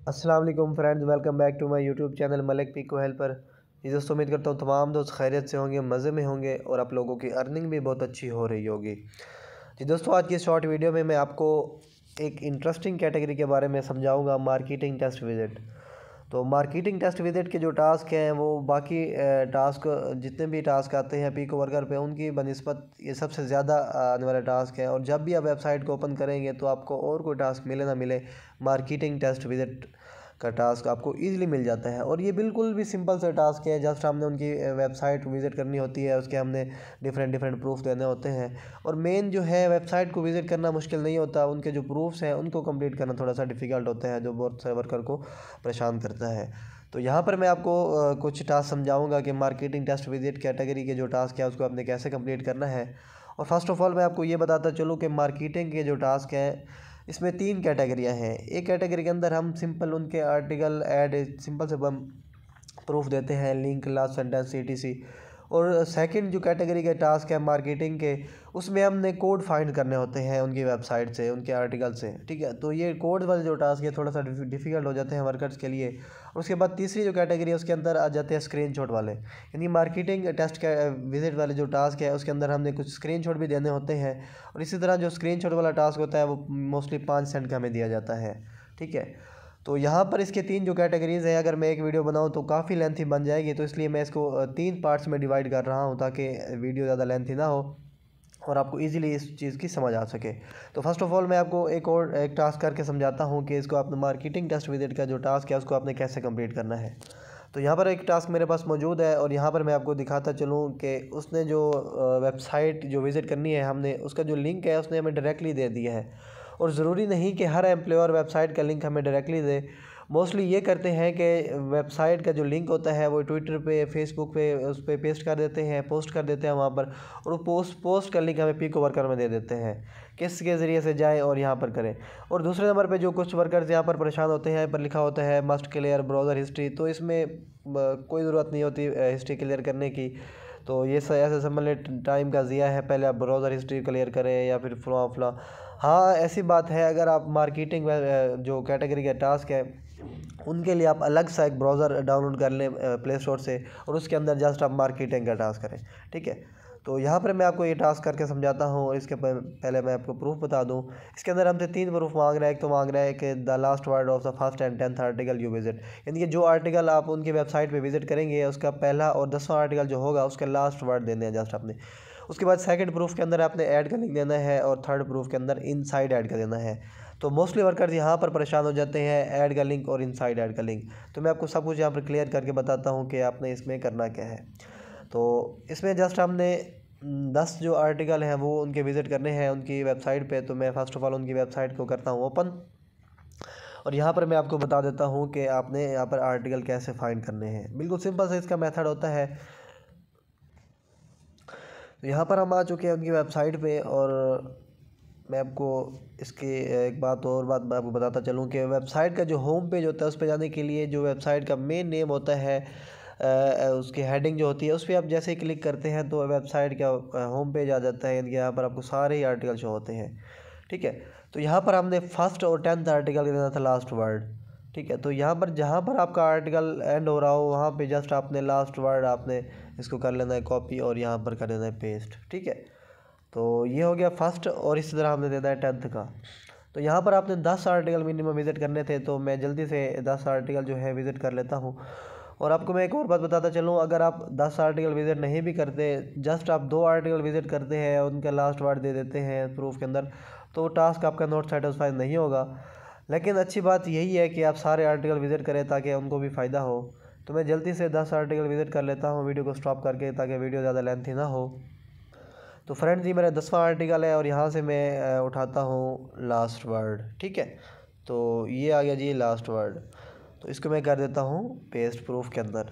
अस्सलाम वालेकुम friends, welcome back to my YouTube channel Malik Piko helper. जी दोस्तों, उम्मीद करता हूँ तमाम दोस्त खैरियत से होंगे, मज़े में होंगे और आप लोगों की अर्निंग भी बहुत अच्छी हो रही होगी। जी दोस्तों, आज की शॉर्ट वीडियो में मैं आपको एक इंटरेस्टिंग कैटेगरी के बारे में समझाऊंगा, मार्केटिंग टेस्ट विज़िट। तो मार्केटिंग टेस्ट विज़िट के जो टास्क हैं वो बाकी टास्क जितने भी टास्क आते हैं पीको वर्कर पे, उनकी बनिस्बत ये सबसे ज़्यादा आने वाला टास्क है। और जब भी आप वेबसाइट को ओपन करेंगे तो आपको और कोई टास्क मिले ना मिले, मार्केटिंग टेस्ट विज़िट का टास्क आपको ईज़िली मिल जाता है। और ये बिल्कुल भी सिंपल सा टास्क है। जस्ट हमने उनकी वेबसाइट विज़िट करनी होती है, उसके हमने डिफरेंट प्रूफ देने होते हैं। और मेन जो है, वेबसाइट को विज़िट करना मुश्किल नहीं होता, उनके जो प्रूफ्स हैं उनको कंप्लीट करना थोड़ा सा डिफ़िकल्ट होता है, जो बहुत से वर्कर को परेशान करता है। तो यहाँ पर मैं आपको कुछ टास्क समझाऊंगा कि मार्केटिंग टेस्ट विज़िट कैटेगरी के जो टास्क है उसको आपने कैसे कंप्लीट करना है। और फर्स्ट ऑफ ऑल मैं आपको ये बताता चलूँ कि मार्केटिंग के जो टास्क हैं इसमें 3 कैटेगरियाँ हैं। एक कैटेगरी के अंदर हम सिंपल उनके आर्टिकल ऐड सिंपल से हम प्रूफ देते हैं, लिंक, लास्ट सेंटेंस, etc। और सेकंड जो कैटेगरी के टास्क है मार्केटिंग के, उसमें हमने कोड फाइंड करने होते हैं उनकी वेबसाइट से, उनके आर्टिकल से। ठीक है, तो ये कोड वाले जो टास्क है थोड़ा सा डिफ़िकल्ट हो जाते हैं वर्कर्स के लिए। और उसके बाद तीसरी जो कैटेगरी है उसके अंदर आ जाते हैं स्क्रीनशॉट वाले, यानी मार्केटिंग टेस्ट के विजिट वाले जो टास्क है उसके अंदर हमने कुछ स्क्रीनशॉट भी देने होते हैं। और इसी तरह जो स्क्रीनशॉट वाला टास्क होता है वो मोस्टली 5 सेंट का हमें दिया जाता है। ठीक है, तो यहाँ पर इसके 3 जो कैटेगरीज़ हैं, अगर मैं एक वीडियो बनाऊँ तो काफ़ी लेंथी बन जाएगी, तो इसलिए मैं इसको 3 पार्ट्स में डिवाइड कर रहा हूँ ताकि वीडियो ज़्यादा लेंथी ना हो और आपको इजीली इस चीज़ की समझ आ सके। तो फर्स्ट ऑफ ऑल मैं आपको एक टास्क करके समझाता हूँ कि इसको आपने मार्केटिंग टेस्ट विजिट का जो टास्क है उसको आपने कैसे कंप्लीट करना है। तो यहाँ पर एक टास्क मेरे पास मौजूद है और यहाँ पर मैं आपको दिखाता चलूँ कि उसने जो वेबसाइट जो विज़िट करनी है, हमने उसका जो लिंक है उसने हमें डायरेक्टली दे दिया है। और ज़रूरी नहीं कि हर एम्प्लॉयर वेबसाइट का लिंक हमें डायरेक्टली दे। मोस्टली ये करते हैं कि वेबसाइट का जो लिंक होता है वो ट्विटर पे, फेसबुक पे उस पर पेस्ट कर देते हैं, पोस्ट कर देते हैं वहाँ पर। और वो पोस्ट का लिंक हमें पीको वर्कर में दे देते हैं, किसके ज़रिए से जाएँ और यहाँ पर करें। और दूसरे नंबर पे जो कुछ वर्कर्स यहाँ पर परेशान होते हैं, पर लिखा होता है मस्ट क्लियर ब्राउज़र हिस्ट्री, तो इसमें कोई ज़रूरत नहीं होती हिस्ट्री क्लियर करने की। तो ये ऐसे समझ लें टाइम का ज़िया है, पहले आप ब्राउज़र हिस्ट्री क्लियर करें या फिर फलां। हाँ, ऐसी बात है, अगर आप मार्केटिंग जो कैटेगरी का टास्क है उनके लिए आप अलग सा एक ब्राउज़र डाउनलोड कर लें प्ले स्टोर से, और उसके अंदर जस्ट आप मार्केटिंग का टास्क करें। ठीक है, तो यहाँ पर मैं आपको ये टास्क करके समझाता हूँ। और इसके पहले मैं आपको प्रूफ बता दूँ। इसके अंदर हमसे 3 प्रूफ मांग रहा है। एक तो मांग रहा है कि the last word of the first and 10th article you visit, यानी कि जो आर्टिकल आप उनकी वेबसाइट पे विजिट करेंगे उसका पहला और 10वां आर्टिकल जो होगा उसका लास्ट वर्ड देने हैं जस्ट आपने। उसके बाद सेकंड प्रूफ के अंदर आपने ऐड का लिंक देना है और थर्ड प्रूफ के अंदर इनसाइड ऐड का देना है। तो मोस्टली वर्कर्स यहाँ पर परेशान हो जाते हैं, ऐड का लिंक और इनसाइड ऐड का लिंक। तो मैं आपको सब कुछ यहाँ पर क्लियर करके बताता हूँ कि आपने इसमें करना क्या है। तो इसमें जस्ट हमने 10 जो आर्टिकल हैं वो उनके विज़िट करने हैं उनकी वेबसाइट पे। तो मैं फ़र्स्ट ऑफ़ ऑल उनकी वेबसाइट को करता हूँ ओपन, और यहाँ पर मैं आपको बता देता हूँ कि आपने यहाँ पर आर्टिकल कैसे फाइंड करने हैं। बिल्कुल सिंपल से इसका मेथड होता है। तो यहाँ पर हम आ चुके हैं उनकी वेबसाइट पे, और मैं आपको इसकी एक बात मैं आपको बताता चलूँ कि वेबसाइट का जो होम पेज होता है उस पर जाने के लिए जो वेबसाइट का मेन नेम होता है, उसकी हेडिंग जो होती है उस पर आप जैसे ही क्लिक करते हैं तो वेबसाइट का होम पेज आ जाता है, यानी यहाँ पर आपको सारे ही आर्टिकल शो होते हैं। ठीक है, तो यहाँ पर हमने फर्स्ट और 10th आर्टिकल देना था लास्ट वर्ड। ठीक है, तो यहाँ पर जहाँ पर आपका आर्टिकल एंड हो रहा हो वहाँ पे जस्ट आपने लास्ट वर्ड आपने इसको कर लेना है कॉपी और यहाँ पर कर देना है पेस्ट। ठीक है, तो ये हो गया फर्स्ट, और इसी तरह हमने देना है 10th का। तो यहाँ पर आपने 10 आर्टिकल मिनिमम विज़िट करने थे, तो मैं जल्दी से 10 आर्टिकल जो है विज़िट कर लेता हूँ। और आपको मैं एक और बात बताता चलूँ, अगर आप 10 आर्टिकल विज़िट नहीं भी करते, जस्ट आप 2 आर्टिकल विज़िट करते हैं उनका लास्ट वर्ड दे देते हैं प्रूफ के अंदर, तो टास्क आपका नॉट सेटिस्फाई नहीं होगा। लेकिन अच्छी बात यही है कि आप सारे आर्टिकल विज़िट करें ताकि उनको भी फ़ायदा हो। तो मैं जल्दी से 10 आर्टिकल विज़िट कर लेता हूँ वीडियो को स्टॉप करके, ताकि वीडियो ज़्यादा लेंथी ना हो। तो फ्रेंड्स, ये मेरा 10वां आर्टिकल है और यहाँ से मैं उठाता हूँ लास्ट वर्ड। ठीक है, तो ये आ गया जी लास्ट वर्ड। तो इसको मैं कर देता हूँ पेस्ट प्रूफ के अंदर।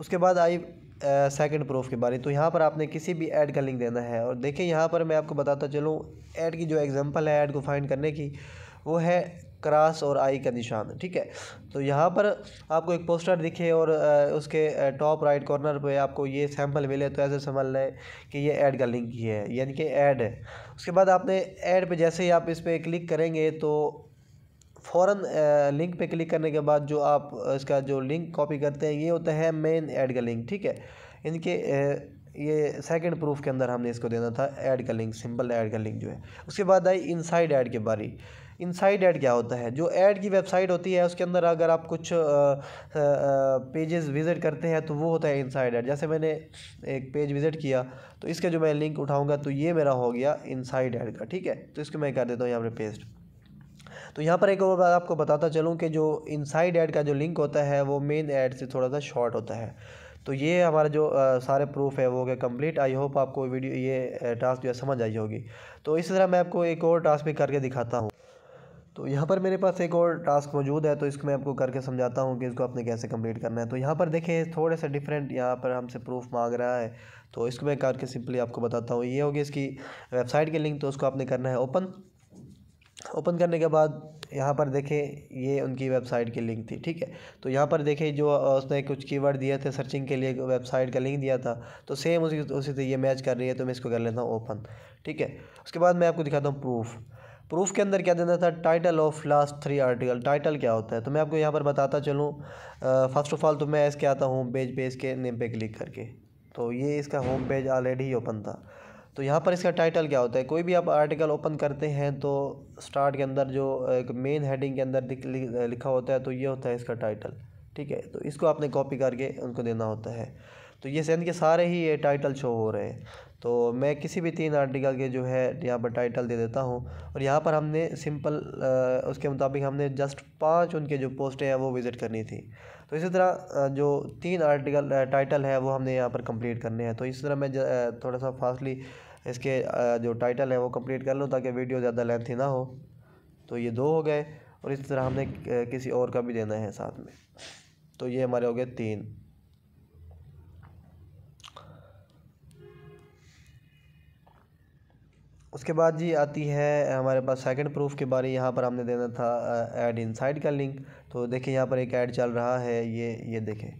उसके बाद आई सेकंड प्रूफ की बारी। तो यहाँ पर आपने किसी भी ऐड का लिंक देना है। और देखिए यहाँ पर मैं आपको बताता चलूँ, ऐड की जो एग्जांपल है ऐड को फाइंड करने की, वो है क्रॉस और आई का निशान। ठीक है, तो यहाँ पर आपको एक पोस्टर दिखे और उसके टॉप राइट कॉर्नर पे आपको ये सैम्पल मिले, तो ऐसे समझ लें कि ये ऐड का लिंक ही है, यानी कि ऐड है। उसके बाद आपने ऐड पे जैसे ही आप इस पर क्लिक करेंगे तो फ़ौरन लिंक पे क्लिक करने के बाद जो आप इसका जो लिंक कॉपी करते हैं ये होता है मेन ऐड का लिंक, ठीक है। इनके ये सेकंड प्रूफ के अंदर हमने इसको देना था ऐड का लिंक, सिंपल ऐड का लिंक जो है। उसके बाद आई इनसाइड ऐड की बारी। इनसाइड ऐड क्या होता है? जो ऐड की वेबसाइट होती है उसके अंदर अगर आप कुछ पेजेस विज़िट करते हैं तो वो होता है इनसाइड ऐड। जैसे मैंने एक पेज विज़िट किया तो इसका जो मैं लिंक उठाऊंगा तो ये मेरा हो गया इनसाइड ऐड का, ठीक है। तो इसको मैं कर देता हूँ यहाँ पर पेस्ट। तो यहाँ पर एक और बात आपको बताता चलूँ कि जो इनसाइड ऐड का जो लिंक होता है वो मेन ऐड से थोड़ा सा शॉर्ट होता है। तो ये हमारा जो सारे प्रूफ है वो हो गया कंप्लीट। आई होप आपको वीडियो ये टास्क जो है समझ आई होगी। तो इसी तरह मैं आपको एक और टास्क भी करके दिखाता हूँ। तो यहाँ पर मेरे पास एक और टास्क मौजूद है, तो इसको मैं आपको करके समझाता हूँ कि इसको आपने कैसे कंप्लीट करना है। तो यहाँ पर देखें थोड़े से डिफरेंट यहाँ पर हमसे प्रूफ मांग रहा है, तो इसको मैं करके सिंपली आपको बताता हूँ। ये होगी इसकी वेबसाइट की लिंक, तो उसको आपने करना है ओपन करने के बाद यहाँ पर देखें ये उनकी वेबसाइट की लिंक थी, ठीक है। तो यहाँ पर देखें जो उसने कुछ कीवर्ड दिए थे सर्चिंग के लिए, वेबसाइट का लिंक दिया था, तो सेम उसी से ये मैच कर रही है। तो मैं इसको कर लेता हूँ ओपन, ठीक है। उसके बाद मैं आपको दिखाता हूँ प्रूफ के अंदर क्या देना था, title of last 3 article. Title क्या होता है तो मैं आपको यहाँ पर बताता चलूँ। फर्स्ट ऑफ ऑल तो मैं इसके आता हूँ पेज के नेम पे क्लिक करके, तो ये इसका होम पेज ऑलरेडी ही ओपन था। तो यहाँ पर इसका टाइटल क्या होता है, कोई भी आप आर्टिकल ओपन करते हैं तो स्टार्ट के अंदर जो एक मेन हेडिंग के अंदर लिखा होता है, तो ये होता है इसका टाइटल, ठीक है। तो इसको आपने कॉपी करके उनको देना होता है। तो ये सेंड के सारे ही ये टाइटल शो हो रहे हैं। तो मैं किसी भी 3 आर्टिकल के जो है यहाँ पर टाइटल दे देता हूँ, और यहाँ पर हमने सिंपल उसके मुताबिक हमने जस्ट 5 उनके जो पोस्टें हैं वो विज़िट करनी थी। तो इसी तरह जो 3 आर्टिकल टाइटल है वो हमने यहाँ पर कंप्लीट करने हैं। तो इस तरह मैं थोड़ा सा फास्टली इसके जो टाइटल है वो कंप्लीट कर लूँ ताकि वीडियो ज़्यादा लेंथी ना हो। तो ये 2 हो गए, और इस तरह हमने किसी और का भी देना है साथ में। तो ये हमारे हो गए 3। उसके बाद जी आती है हमारे पास सेकंड प्रूफ के बारे। यहाँ पर हमने देना था ऐड इनसाइड का लिंक। तो देखिए यहाँ पर एक ऐड चल रहा है, ये देखें,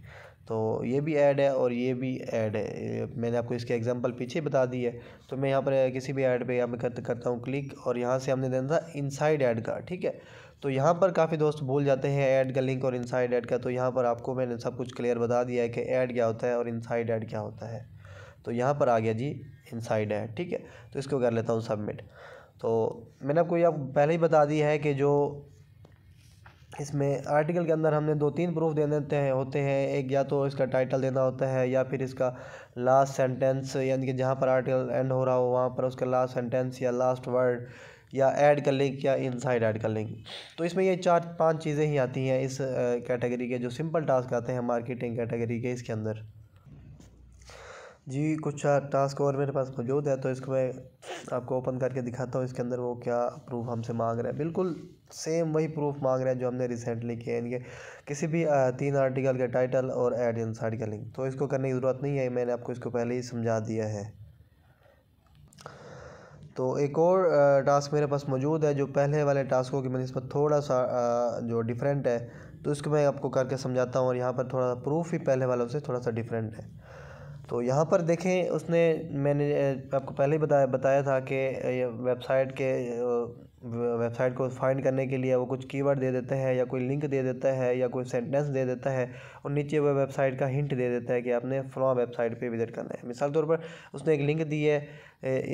तो ये भी ऐड है और ये भी ऐड है। मैंने आपको इसके एग्जांपल पीछे बता दी है। तो मैं यहाँ पर किसी भी ऐड पे यहाँ पे करता हूँ क्लिक, और यहाँ से हमने देना था इनसाइड ऐड का, ठीक है। तो यहाँ पर काफ़ी दोस्त भूल जाते हैं ऐड का लिंक और इनसाइड ऐड का। तो यहाँ पर आपको मैंने सब कुछ क्लियर बता दिया है कि ऐड क्या होता है और इनसाइड ऐड क्या होता है। तो यहाँ पर आ गया जी इनसाइड ऐड, ठीक है। तो इसको कर लेता हूँ सबमिट। तो मैंने आपको यह पहले ही बता दिया है कि जो इसमें आर्टिकल के अंदर हमने 2-3 प्रूफ देने होते हैं। एक या तो इसका टाइटल देना होता है, या फिर इसका लास्ट सेंटेंस, यानी कि जहाँ पर आर्टिकल एंड हो रहा हो वहाँ पर उसका लास्ट सेंटेंस या लास्ट वर्ड, या ऐड का लिंक या इनसाइड ऐड का लिंक। तो इसमें ये 4-5 चीज़ें ही आती हैं इस कैटेगरी के जो सिंपल टास्क आते हैं मार्केटिंग कैटेगरी के इसके अंदर। जी कुछ टास्क और मेरे पास मौजूद है, तो इसको मैं आपको ओपन करके दिखाता हूँ। इसके अंदर वो क्या प्रूफ हमसे मांग रहा है, बिल्कुल सेम वही प्रूफ मांग रहा है जो हमने रिसेंटली किए हैं। इनके किसी भी 3 आर्टिकल के टाइटल और ऐड इनसाइड का लिंक। तो इसको करने की ज़रूरत नहीं है, मैंने आपको इसको पहले ही समझा दिया है। तो एक और टास्क मेरे पास मौजूद है जो पहले वाले टास्कों की नस्बत थोड़ा सा जो डिफरेंट है। तो इसको मैं आपको करके समझाता हूँ, और यहाँ पर थोड़ा प्रूफ ही पहले वालों से थोड़ा सा डिफरेंट है। तो यहाँ पर देखें उसने मैंने आपको पहले ही बताया था कि वेबसाइट को फाइंड करने के लिए वो कुछ कीवर्ड दे देता है, या कोई लिंक दे देता है, या कोई सेंटेंस दे देता है, और नीचे वो वेबसाइट का हिंट दे देता है कि आपने फलां वेबसाइट पे विज़िट करना है। मिसाल तौर पर उसने एक लिंक दी है,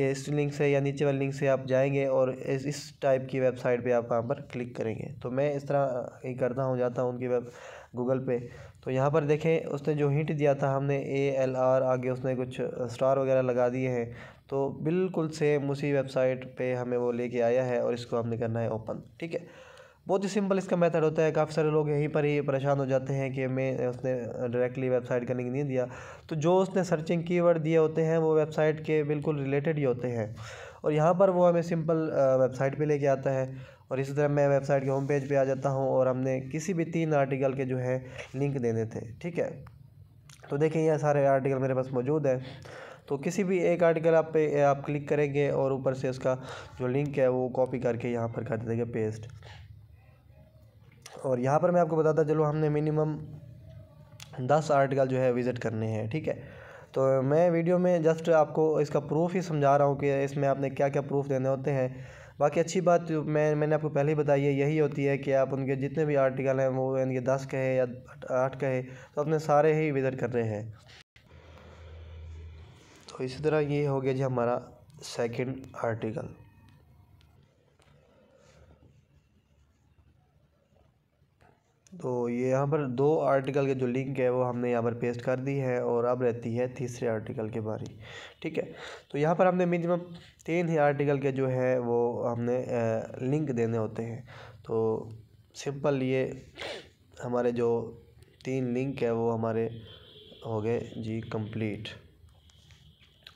इस लिंक से या नीचे वाले लिंक से आप जाएंगे और इस टाइप की वेबसाइट पे आप वहाँ पर क्लिक करेंगे। तो मैं इस तरह ही करता हूँ, जाता हूँ उनकी गूगल पे। तो यहाँ पर देखें उसने जो हिंट दिया था हमने ALR आगे उसने कुछ स्टार वगैरह लगा दिए हैं। तो बिल्कुल सेम उसी वेबसाइट पे हमें वो लेके आया है, और इसको हमने करना है ओपन, ठीक है। बहुत ही सिंपल इसका मेथड होता है। काफ़ी सारे लोग यहीं पर ही परेशान हो जाते हैं कि मैं उसने डायरेक्टली वेबसाइट का लिंक नहीं दिया। तो जो उसने सर्चिंग कीवर्ड दिए होते हैं वो वेबसाइट के बिल्कुल रिलेटेड ही होते हैं, और यहाँ पर वो हमें सिंपल वेबसाइट पे लेके आता है। और इसी तरह मैं वेबसाइट के होम पेज पे आ जाता हूँ, और हमने किसी भी 3 आर्टिकल के जो है लिंक देने थे, ठीक है। तो देखें ये सारे आर्टिकल मेरे पास मौजूद है। तो किसी भी एक आर्टिकल आप क्लिक करेंगे, और ऊपर से उसका जो लिंक है वो कॉपी करके यहाँ पर कर देंगे पेस्ट। और यहाँ पर मैं आपको बताता चलूँ हमने मिनिमम 10 आर्टिकल जो है विज़िट करने हैं, ठीक है। तो मैं वीडियो में जस्ट आपको इसका प्रूफ ही समझा रहा हूँ कि इसमें आपने क्या क्या प्रूफ देने होते हैं। बाकी अच्छी बात मैंने आपको पहले ही बताई है, यही होती है कि आप उनके जितने भी आर्टिकल हैं वो इनके 10 कहे या 8 कहे तो अपने सारे ही विज़िट कर रहे हैं। तो इसी तरह ये हो गया जी हमारा सेकंड आर्टिकल। तो ये यहाँ पर 2 आर्टिकल के जो लिंक है वो हमने यहाँ पर पेस्ट कर दी है और अब रहती है तीसरे आर्टिकल की बारी। ठीक है, तो यहाँ पर हमने मिनिमम 3 ही आर्टिकल के जो है वो हमने लिंक देने होते हैं। तो सिंपल ये हमारे जो 3 लिंक है वो हमारे हो गए जी कंप्लीट।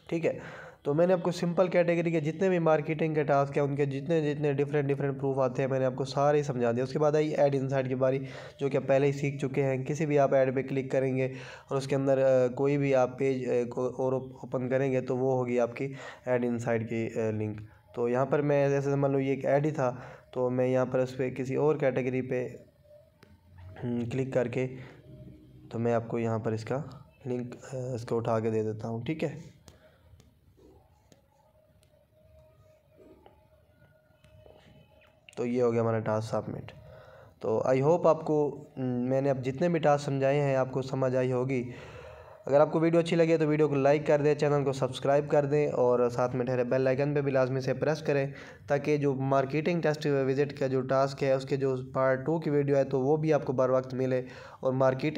ठीक है, तो मैंने आपको सिंपल कैटेगरी के जितने भी मार्केटिंग के टास्क हैं उनके जितने जितने डिफरेंट प्रूफ आते हैं मैंने आपको सारे ही समझा दिया। उसके बाद आई ऐड इनसाइट की बारी, जो कि आप पहले ही सीख चुके हैं। किसी भी आप ऐड पे क्लिक करेंगे और उसके अंदर कोई भी आप पेज को और ओपन करेंगे तो वो होगी आपकी ऐड इनसाइट की लिंक। तो यहाँ पर मैं जैसे मान लो ये एक ऐड ही था, तो मैं यहाँ पर उस पर किसी और कैटेगरी पे क्लिक करके तो मैं आपको यहाँ पर इसका लिंक इसको उठा के दे देता हूँ। ठीक है, तो ये हो गया हमारा टास्क सबमिट। तो आई होप आपको मैंने अब जितने भी टास्क समझाए हैं आपको समझ आई होगी। अगर आपको वीडियो अच्छी लगे तो वीडियो को लाइक कर दें, चैनल को सब्सक्राइब कर दें और साथ में ठहरे बेल आइकन पे भी लाजमी से प्रेस करें, ताकि जो मार्केटिंग टेस्ट विजिट का जो टास्क है उसके जो पार्ट 2 की वीडियो है तो वो भी आपको बर वक्त मिले। और मार्केटिंग